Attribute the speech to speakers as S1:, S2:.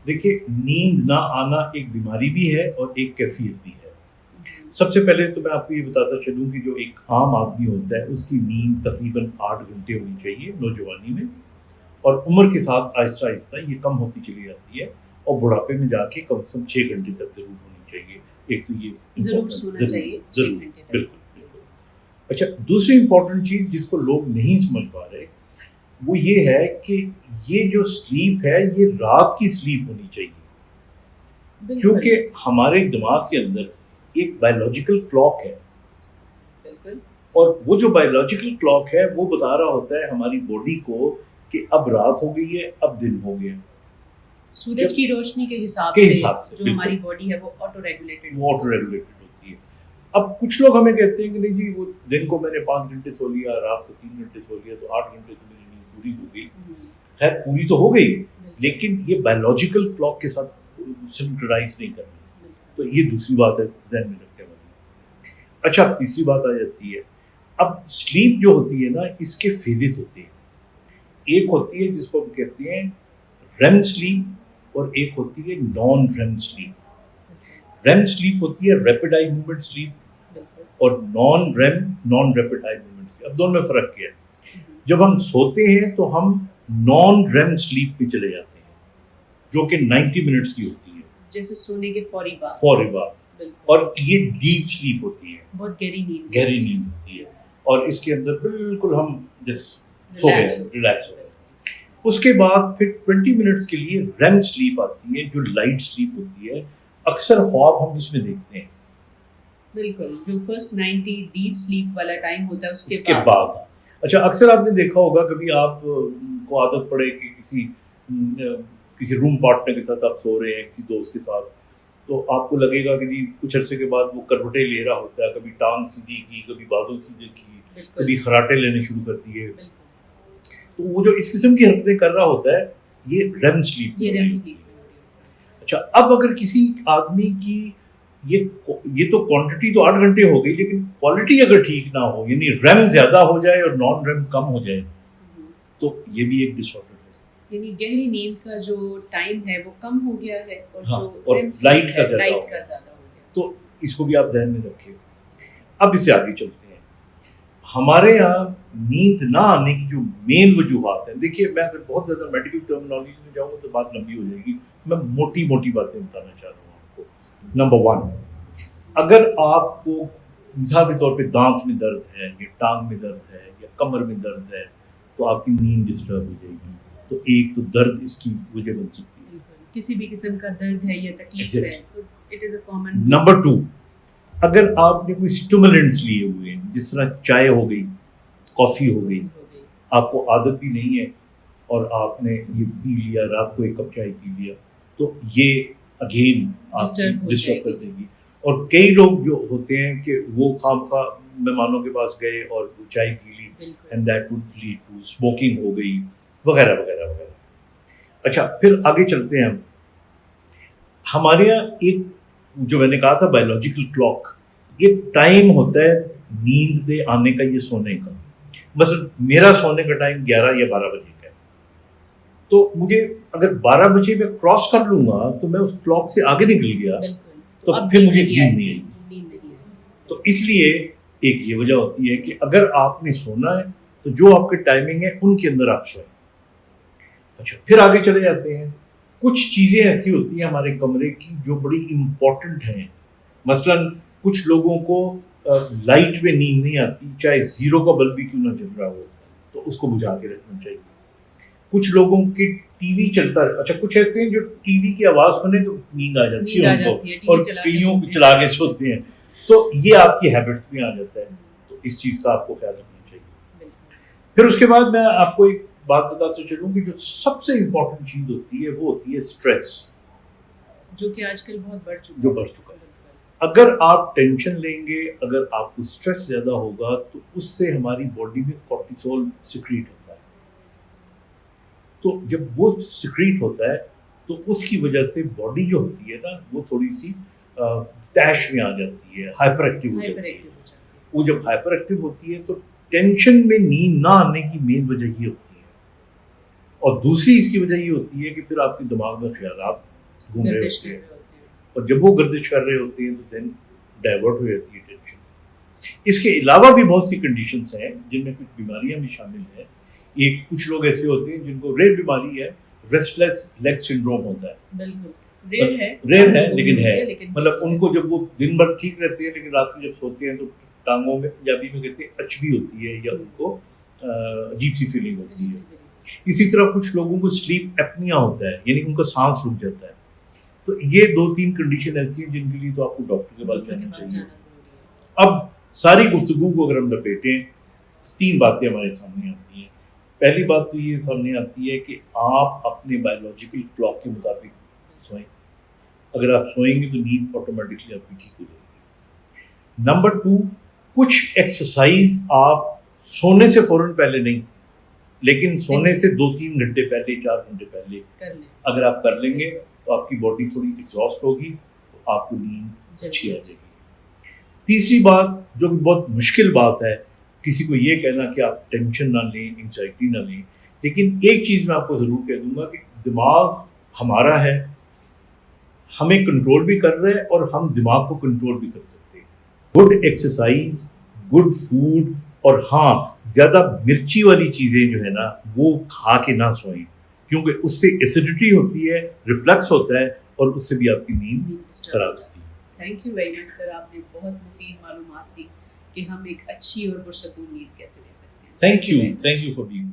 S1: देखिए, नींद ना आना एक बीमारी भी है और एक कैफ़ियत भी है। सबसे पहले तो मैं आपको ये बताता चलूँ कि जो एक आम आदमी होता है, उसकी नींद तकरीबन 8 घंटे होनी चाहिए नौजवानी में, और उम्र के साथ आहिस्ता-आहिस्ता ये कम होती चली जाती है और बुढ़ापे में जाके कम से कम 6 घंटे तक ज़रूर होनी चाहिए। एक तो ये
S2: ज़रूर
S1: इम्पोर्टेंट
S2: सोना
S1: ज़रूर,
S2: चाहिए 6
S1: ज़रूर,
S2: घंटे तक।
S1: बिल्कुल, बिल्कुल। अच्छा, दूसरी इम्पोर्टेंट चीज़ जिसको लोग नहीं समझ पा रहे, वो ये है कि ये जो स्लीप है, ये रात की स्लीप होनी चाहिए।
S2: बिल्कुल,
S1: क्योंकि हमारे दिमाग के अंदर एक बायोलॉजिकल क्लॉक है,
S2: बिल्कुल।
S1: और वो जो बायोलॉजिकल क्लॉक है वो बता रहा होता है हमारी बॉडी को कि अब रात हो गई है, अब दिन हो गया।
S2: सूरज
S1: जब
S2: की रोशनी के हिसाब
S1: के
S2: से
S1: हिसाब से
S2: जो
S1: बिल्कुल
S2: हमारी बॉडी है वो ऑटो रेगुलेटेड
S1: वो ऑटो रेगुलेटेड होती है। अब कुछ लोग हमें कहते हैं कि नहीं जी, वो दिन को मैंने 5 घंटे सो लिया, रात को 3 घंटे सो लिया, तो 8 घंटे तो मेरी नींद पूरी हो गई। खैर, पूरी तो हो गई, लेकिन ये बायोलॉजिकल क्लॉक के साथ सिंक्रोनाइज नहीं कर रही। तो ये दूसरी बात है ध्यान में रखने वाली। अच्छा, अब तीसरी बात आ जाती है। अब स्लीप जो होती है ना, इसके फेजेस होते हैं। एक होती है जिसको हम कहते हैं रेम स्लीप, और एक होती है non REM sleep. REM sleep होती है रैपिड आई मूवमेंट स्लीप,
S2: बिल्कुल।
S1: और non rapid eye movement sleep. अब दोनों में फर्क क्या है? जब हम सोते हैं तो हम नॉन रेम स्लीप में चले जाते हैं, जो कि 90 मिनट्स की होती है,
S2: जैसे सोने के फौरी बाद।
S1: फौरी बाद।
S2: बिल्कुल।
S1: और ये डीप स्लीप होती है,
S2: बहुत गहरी नींद।
S1: गहरी नींद होती है, और इसके अंदर बिल्कुल हम जैसे सो गए,
S2: रिलैक्स
S1: रिलैक्स हो गए। उसके बाद फिर 20 मिनट्स के लिए रेम स्लीप आती है, जो लाइट स्लीप होती है। अक्सर ख्वाब हम इसमें देखते हैं।
S2: बिल्कुल, जो फर्स्ट 90 डीप स्लीप वाला टाइम होता है उसके
S1: उसके
S2: बाद।
S1: बाद अच्छा, अक्सर आपने देखा होगा, कभी आप को आदत पड़े कि किसी रूम पार्टनर के साथ आप सो रहे हैं, किसी दोस्त के साथ, तो आपको लगेगा कि जी कुछ अरसे के बाद वो करवटें ले रहा होता है, कभी टांग सीधी की, कभी बाजू सीधे की,
S2: बिल्कुल,
S1: कभी खराटे लेने शुरू कर दिए।
S2: बिल्कुल।
S1: तो वो जो इस किस्म की हरकतें कर रहा होता है, ये रेम स्लीप
S2: ये
S1: में
S2: रेम
S1: होती
S2: स्लीप
S1: है।
S2: में हो रही होती है।
S1: अच्छा, अब अगर किसी आदमी की ये ये तो क्वांटिटी तो 8 घंटे हो गई, लेकिन क्वालिटी अगर ठीक ना हो, यानी रेम ज्यादा हो जाए और नॉन रेम कम हो जाए, तो ये भी एक डिसऑर्डर है।
S2: यानी गहरी नींद का जो टाइम है वो कम हो गया है, और
S1: हाँ,
S2: जो
S1: और
S2: रेम
S1: लाइट
S2: स्लीप
S1: का
S2: है
S1: ज्यादा हो
S2: लाइट का
S1: गया।
S2: ज़्यादा हो गया।
S1: तो इसको भी आप ध्यान में रखिए। अब इससे आगे चलते हैं। हमारे यहाँ नींद ना आने की जो मेन वजूहत है, देखिए, मैं अगर बहुत ज्यादा मेडिकल टर्मिनोलॉजी में जाऊंगा तो बात लंबी हो जाएगी। मैं मोटी मोटी बातें बताना चाह रहा हूँ आपको। नंबर 1, अगर आपको मिसाल के तौर पे दांत में दर्द है, या टांग में दर्द है, या कमर में दर्द है, तो आपकी नींद डिस्टर्ब हो जाएगी। तो एक तो दर्द इसकी वजह बन सकती है।
S2: बिल्कुल, किसी भी किस्म का दर्द है या तकलीफ है तो it is a common.
S1: Number 2, अगर आपने कोई स्टिमुलेंट्स लिए हुए हैं, जिस तरह चाय हो गई, कॉफ़ी हो गई, आपको आदत भी नहीं है, और आपने ये पी लिया, रात को एक कप चाय पी लिया, तो ये अगेन
S2: डिस्टर्ब हो
S1: डिस्टर्ब कर
S2: जाएगी।
S1: देगी। और कई लोग जो होते हैं कि वो खामखा मेहमानों के पास गए और वो चाय पी ली,
S2: बिल्कुल।
S1: And that would lead to smoking हो गई, वगैरह वगैरह वगैरह। अच्छा, फिर आगे चलते हैं हम। हमारे यहाँ एक, जो मैंने कहा था बायोलॉजिकल क्लॉक, ये टाइम होता है नींद के आने का, ये सोने का। मतलब मेरा सोने का टाइम 11 या 12 बजे का है, तो मुझे अगर 12 बजे मैं क्रॉस कर लूंगा तो मैं उस क्लॉक से आगे निकल गया,
S2: बिल्कुल,
S1: तो
S2: अब
S1: फिर
S2: नींद
S1: मुझे
S2: नहीं
S1: नींद
S2: आएगी।
S1: नहीं आएगी।
S2: नींद नहीं आएगी।
S1: तो इसलिए एक ये वजह होती है कि अगर आपने सोना है तो जो आपके टाइमिंग है उनके अंदर आप सोएं। अच्छा, फिर आगे चले जाते हैं। कुछ चीज़ें ऐसी होती हैं हमारे कमरे की जो बड़ी इम्पोर्टेंट हैं। मसलन कुछ लोगों को लाइट में नींद नहीं आती, चाहे ज़ीरो का बल्ब भी क्यों ना जल रहा हो, तो उसको बुझा के रखना चाहिए। कुछ लोगों की टीवी चलता है, अच्छा, कुछ ऐसे हैं जो टीवी की आवाज़ सुने तो नींद आ जाती है उनको, और टीवियों चला के सोते हैं। तो ये आपकी हैबिट्स में आ जाता है, तो इस चीज़ का आपको ख्याल रखना चाहिए। फिर उसके बाद मैं आपको एक बात बताते चलूँ कि जो सबसे इम्पोर्टेंट चीज़ होती है वो होती है स्ट्रेस,
S2: जो कि आजकल बहुत बढ़ चुका
S1: जो बढ़ चुका है। अगर आप टेंशन लेंगे, अगर आपको स्ट्रेस ज़्यादा होगा, तो उससे हमारी बॉडी में कॉर्टिसोल सिक्रीट होता है। तो जब वो सिक्रीट होता है तो उसकी वजह से बॉडी जो होती है ना, वो थोड़ी सी तैश में आ जाती है, हाइपर एक्टिव हो जाती है। वो जब हाइपर एक्टिव होती है तो टेंशन में नींद ना आने की मेन वजह ये होती है। और दूसरी इसकी वजह ये होती है कि फिर आपके दिमाग में ख्यालात घूम रहे
S2: गर्दिश
S1: होते
S2: कर
S1: हैं,
S2: रहे होते हैं।
S1: और जब वो गर्दिश कर रहे होते हैं तो देन डाइवर्ट हो जाती है टेंशन। इसके अलावा भी बहुत सी कंडीशंस हैं जिनमें कुछ बीमारियां भी शामिल हैं। एक कुछ लोग ऐसे होते हैं जिनको रेयर बीमारी है, रेस्टलेस लेग सिंड्रोम होता है।
S2: बिल्कुल रेयर है,
S1: रेयर
S2: कम
S1: है
S2: लोगों
S1: लेकिन
S2: में
S1: है,
S2: होती लेकिन
S1: मतलब
S2: होती है।
S1: उनको जब वो दिन भर ठीक रहते हैं लेकिन रात को जब सोते हैं तो टांगों में, पंजाबी में कहते हैं अचबी होती है, या उनको अजीब सी फीलिंग होती
S2: अजीब
S1: है।
S2: सी फीलिंग।
S1: इसी तरह कुछ लोगों को स्लीप एपनिया होता है, यानी उनका सांस रुक जाता है। तो ये 2-3 कंडीशन ऐसी हैं जिनके लिए तो आपको डॉक्टर के पास
S2: डॉक्टर के
S1: जाना
S2: पास
S1: चाहिए।
S2: जाना जरूरी है।
S1: अब सारी गुफ्तगू को अगर हम लपेटें, 3 बातें हमारे सामने आती हैं। पहली बात तो ये सामने आती है कि आप अपने बायोलॉजिकल क्लॉक के मुताबिक सोएं। अगर आप सोएंगे तो नींद ऑटोमेटिकली आपकी ठीक हो जाएगी। नंबर 2, कुछ एक्सरसाइज आप सोने से फौरन पहले नहीं, लेकिन सोने से 2-3 घंटे पहले, 4 घंटे पहले
S2: कर लें
S1: अगर आप कर लेंगे तो आपकी बॉडी थोड़ी एग्जॉस्ट होगी, तो आपको नींद अच्छी आ
S2: जल्दी।
S1: जाएगी। तीसरी बात, जो कि बहुत मुश्किल बात है, किसी को ये कहना कि आप टेंशन ना लें, एंग्जाइटी ना लें, लेकिन एक चीज़ मैं आपको ज़रूर कह दूंगा कि दिमाग हमारा है, हमें कंट्रोल भी कर रहा है और हम दिमाग को कंट्रोल भी कर सकते हैं। गुड एक्सरसाइज, गुड फूड, और हाँ, ज़्यादा मिर्ची वाली चीज़ें जो है ना वो खा के ना सोएं, क्योंकि उससे एसिडिटी होती है, रिफ्लक्स होता है, और उससे भी आपकी नींद
S2: डिस्टर्ब
S1: खराब
S2: हो
S1: होती है।
S2: Thank you very much sir, आपने बहुत मुफीद मालूमात दी कि हम एक अच्छी और पुरसकून नींद कैसे ले सकते हैं।
S1: Thank you
S2: very much.
S1: For being